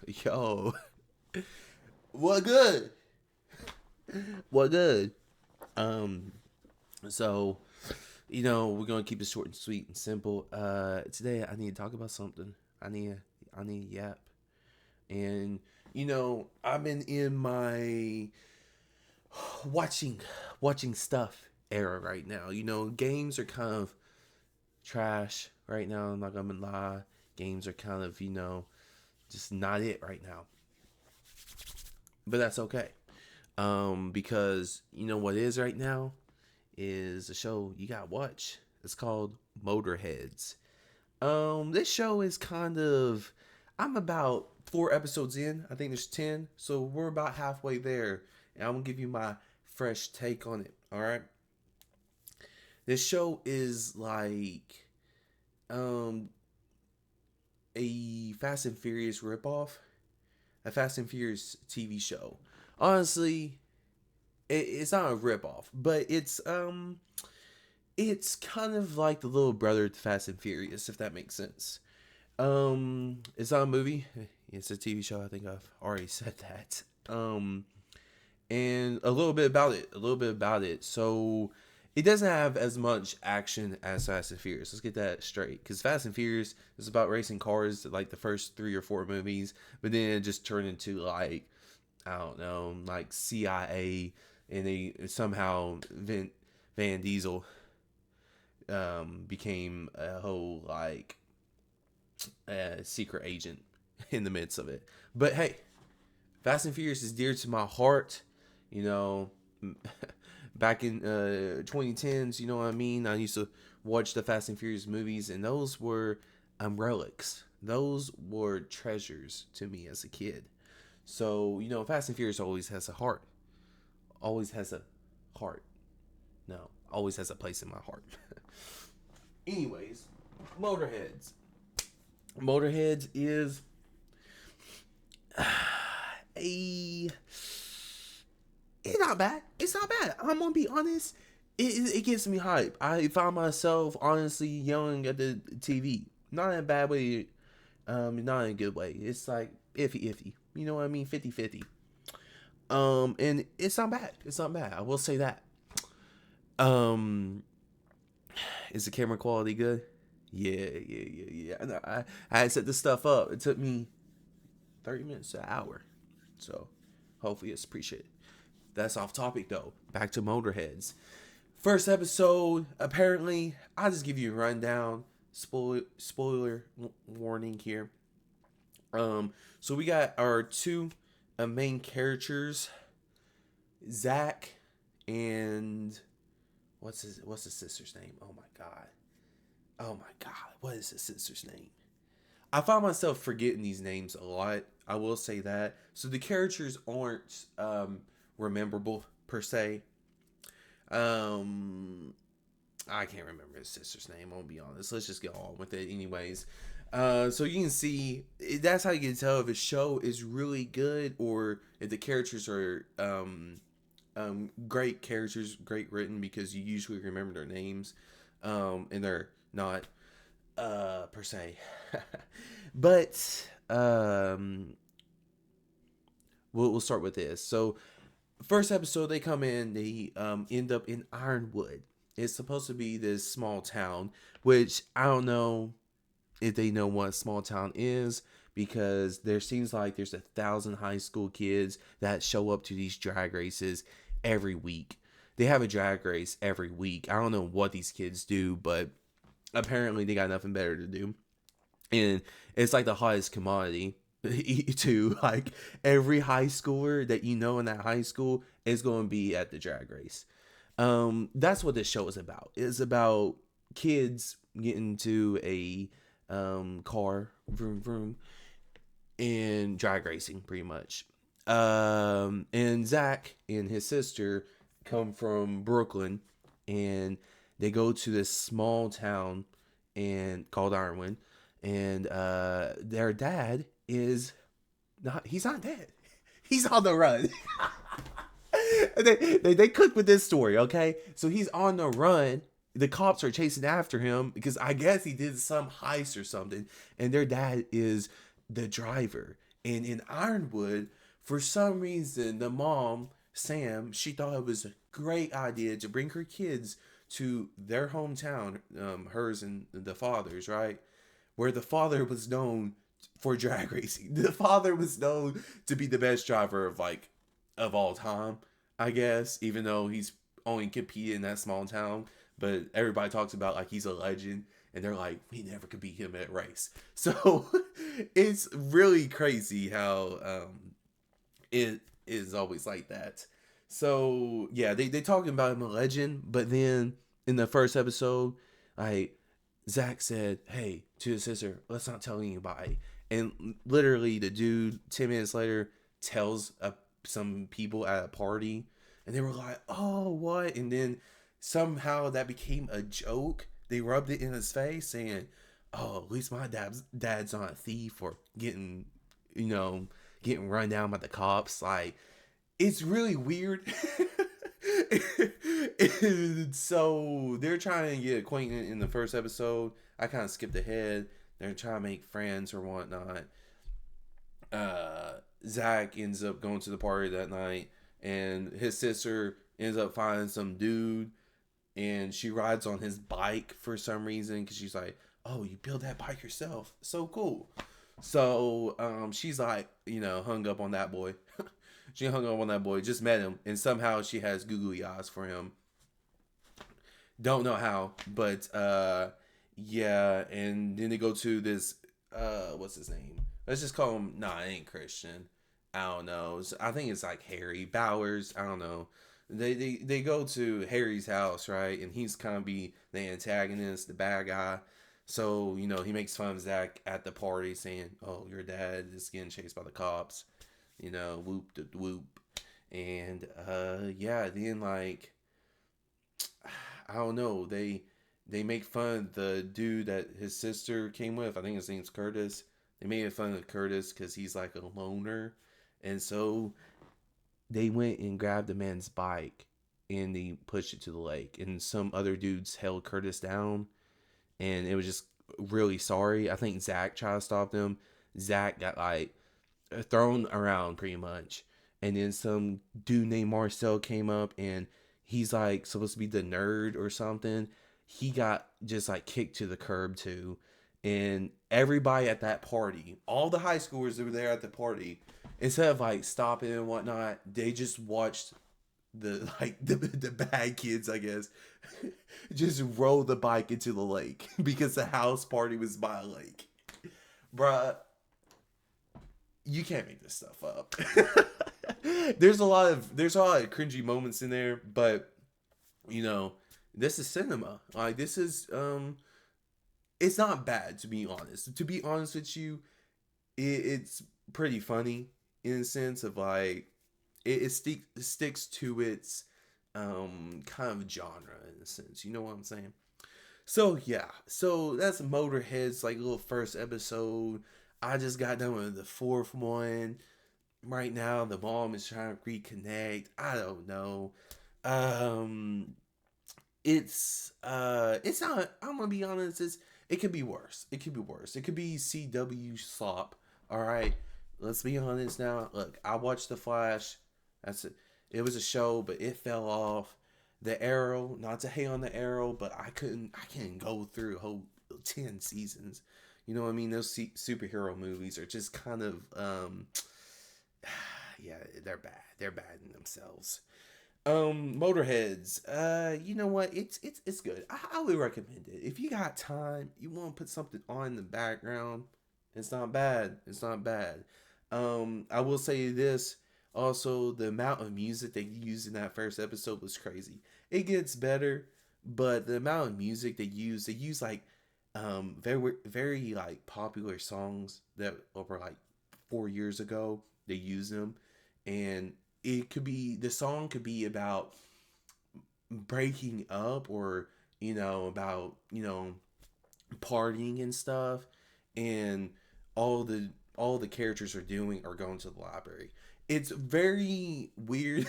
Yo, what good? What good? Um, so we're gonna keep it short and sweet and simple. Today I need to talk about something. I need a yap, and I've been in my watching watching stuff era right now. Games are kind of trash right now. I'm not gonna lie. Games are kind of just not it right now, but that's okay. Because you know what is right now is a show you gotta watch. It's called Motorheads. This show is kind of I'm about 4 episodes in. I think there's 10, so we're about halfway there, and I'm gonna give you my fresh take on it. All right, this show is like um a Fast and Furious ripoff, a Fast and Furious TV show. Honestly, it's not a ripoff, but it's kind of like the little brother to Fast and Furious, if that makes sense. It's not a movie. It's a TV show. I think I've already said that. And a little bit about it. A little bit about it. So it doesn't have as much action as Fast and Furious. Let's get that straight. Because Fast and Furious is about racing cars, like the first 3 or 4 movies, but then it just turned into like I don't know, like CIA, and they somehow Van Diesel became a whole like secret agent in the midst of it. But hey, Fast and Furious is dear to my heart. You know, back in 2010s, you know what I mean? I used to watch the Fast and Furious movies, and those were relics. Those were treasures to me as a kid. So, Fast and Furious always has a heart. Always has a heart. No, always has a place in my heart. Anyways, Motorheads. Motorheads is a. It's not bad. It's not bad. I'm gonna be honest. It gets me hype. I found myself honestly yelling at the TV. Not in a bad way. Not in a good way. It's like iffy. You know what I mean? 50-50. And it's not bad. It's not bad. I will say that. Um, is the camera quality good? Yeah. I had set this stuff up. It took me 30 minutes to an hour. So hopefully it's appreciated. That's off topic though. Back to Motorheads. First episode, apparently, I'll just give you a rundown. Spoiler warning here. So we got our two main characters, Zach and what's his sister's name? Oh my god, what is his sister's name? I find myself forgetting these names a lot. I will say that. So the characters aren't rememberable per se. Um, I can't remember his sister's name. I'm gonna be honest. Let's just get on with it, anyways. So you can see that's how you can tell if a show is really good or if the characters are great characters, great written because you usually remember their names, and they're not per se. But we'll start with this. So first episode, they come in, they end up in Ironwood. It's supposed to be this small town, which I don't know if they know what a small town is because there seems like there's 1,000 high school kids that show up to these drag races every week. They have a drag race every week. I don't know what these kids do, but apparently they got nothing better to do. And it's like the hottest commodity to like every high schooler that you know in that high school is going to be at the drag race. That's what this show is about. It's about kids getting to a car, vroom vroom, and drag racing pretty much. And Zach and his sister come from Brooklyn, and they go to this small town and called Ironwood, and their dad is not. He's not dead. He's on the run. they cook with this story, okay? So he's on the run. The cops are chasing after him because I guess he did some heist or something, and their dad is the driver. And in Ironwood, for some reason, the mom, Sam, she thought it was a great idea to bring her kids to their hometown, hers and the father's, right? Where the father was known for drag racing. The father was known to be the best driver of all time, I guess, even though he's only competed in that small town. But everybody talks about like he's a legend, and they're like, we never could beat him at a race. So it's really crazy how it is always like that. So yeah, they talking about him a legend, but then in the first episode, like Zach said, "Hey," to his sister, "let's not tell anybody." And literally, the dude 10 minutes later tells some people at a party, and they were like, "Oh, what?" And then somehow that became a joke. They rubbed it in his face, saying, "Oh, at least my dad's not a thief or getting, you know, getting run down by the cops." Like, it's really weird. And so they're trying to get acquainted in the first episode. I kind of skipped ahead. They're trying to make friends or whatnot. Zach ends up going to the party that night, and his sister ends up finding some dude, and she rides on his bike for some reason because she's like, "Oh, you built that bike yourself? So cool." So she's like, hung up on that boy. She hung up on that boy, just met him, and somehow she has googly eyes for him. Don't know how, but yeah. And then they go to this what's his name? Let's just call him. Nah, it ain't Christian. I don't know. I think it's like Harry Bowers. I don't know. They go to Harry's house, right? And he's kind of be the antagonist, the bad guy. So he makes fun of Zach at the party, saying, "Oh, your dad is getting chased by the cops." Whoop de whoop. And yeah, then like I don't know, they make fun of the dude that his sister came with. I think his name's Curtis. They made fun of Curtis because he's like a loner, and so they went and grabbed the man's bike and they pushed it to the lake. And some other dudes held Curtis down, and it was just really sorry. I think Zach tried to stop them. Zach got like thrown around pretty much. And then some dude named Marcel came up, and he's like supposed to be the nerd or something. He got just like kicked to the curb too. And everybody at that party, all the high schoolers that were there at the party, instead of like stopping and whatnot, they just watched the bad kids, I guess, just roll the bike into the lake because the house party was by a lake. Bruh, you can't make this stuff up. There's a lot of cringy moments in there, but you know, this is cinema. Like this is it's not bad, to be honest. To be honest with you, it's pretty funny in a sense of like it sticks to its kind of genre in a sense. You know what I'm saying? So yeah, so that's Motorhead's like little first episode. I just got done with the fourth one. Right now, the mom is trying to reconnect. I don't know. Um, it's not. I'm gonna be honest. It could be worse. It could be worse. It could be CW slop. All right, let's be honest now. Look, I watched The Flash. That's it. It was a show, but it fell off. The Arrow, not to hate on the Arrow, but I can't go through a whole 10 seasons. You know what I mean? Those superhero movies are just kind of yeah, they're bad. They're bad in themselves. Motorheads. You know what? It's good. I would recommend it if you got time. You want to put something on in the background. It's not bad. It's not bad. I will say this. Also, the amount of music they used in that first episode was crazy. It gets better, but the amount of music they use like very very like popular songs that were like 4 years ago. They use them, and the song could be about breaking up, or about partying and stuff, and all the characters are doing are going to the library. It's very weird.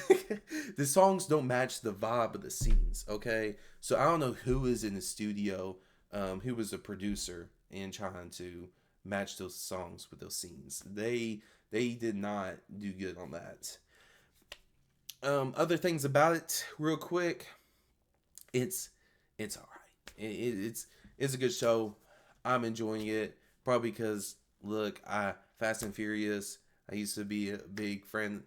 The songs don't match the vibe of the scenes. Okay, so I don't know who is in the studio, who was a producer and trying to match those songs with those scenes. They did not do good on that. Other things about it, real quick. It's all right. It's a good show. I'm enjoying it probably because look, I Fast and Furious. I used to be a big friend,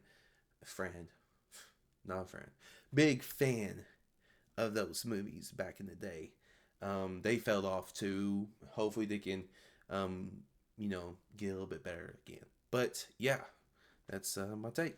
not friend, big fan of those movies back in the day. They fell off too. Hopefully they can, um, get a little bit better again. But yeah, that's my take.